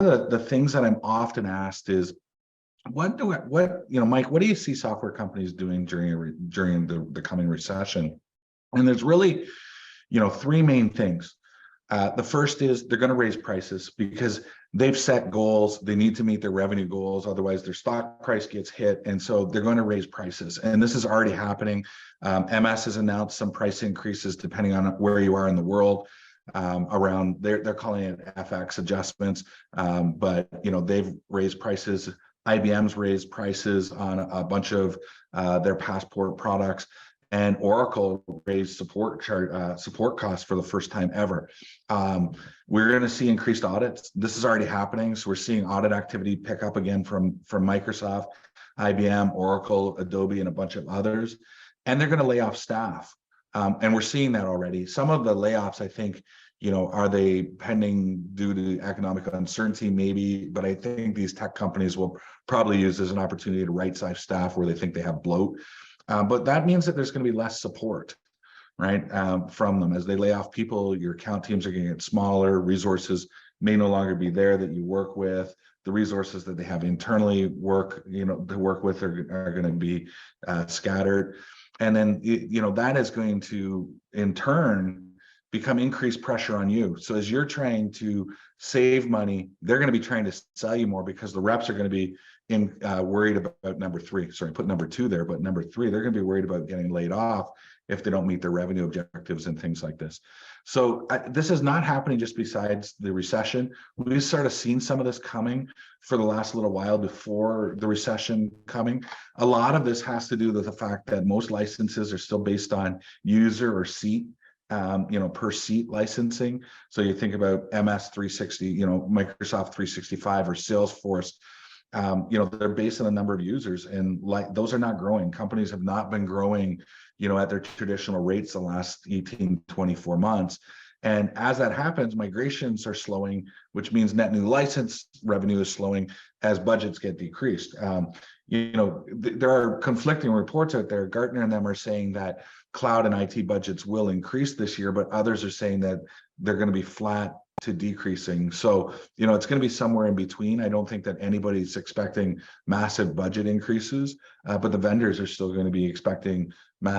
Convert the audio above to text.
the things that I'm often asked is, Mike, what do you see software companies doing during the coming recession? And there's really, three main things. The first is they're going to raise prices because they've set goals. They need to meet their revenue goals. Otherwise, their stock price gets hit. And so they're going to raise prices. And this is already happening. MS has announced some price increases depending on where you are in the world. Around they're calling it FX adjustments. But they've raised prices. IBM's raised prices on a bunch of their Passport products. And Oracle raised support costs for the first time ever. We're going to see increased audits. This is already happening. So we're seeing audit activity pick up again from Microsoft, IBM, Oracle, Adobe, and a bunch of others. And they're going to lay off staff. And we're seeing that already. Some of the layoffs, I think, are they pending due to economic uncertainty? Maybe, but I think these tech companies will probably use as an opportunity to right-size staff where they think they have bloat. But that means that there's going to be less support, right, from them. As they lay off people, your account teams are going to get smaller. Resources may no longer be there that you work with. The resources that they have internally to work with are going to be scattered. And then, that is going to, in turn, become increased pressure on you. So as you're trying to save money, they're going to be trying to sell you more because the reps are going to be worried about number three. Sorry, put number two there, but number three, they're going to be worried about getting laid off if they don't meet their revenue objectives and things like this. So this is not happening just besides the recession. We sort of seen some of this coming for the last little while before the recession coming. A lot of this has to do with the fact that most licenses are still based on user or seat, per seat licensing. So you think about MS 360, Microsoft 365 or Salesforce. They're based on the number of users, and those are not growing. Companies have not been growing, at their traditional rates the last 18, 24 months. And as that happens, migrations are slowing, which means net new license revenue is slowing as budgets get decreased. There are conflicting reports out there. Gartner and them are saying that cloud and IT budgets will increase this year, but others are saying that they're going to be flat to decreasing. So, it's going to be somewhere in between. I don't think that anybody's expecting massive budget increases, but the vendors are still going to be expecting massive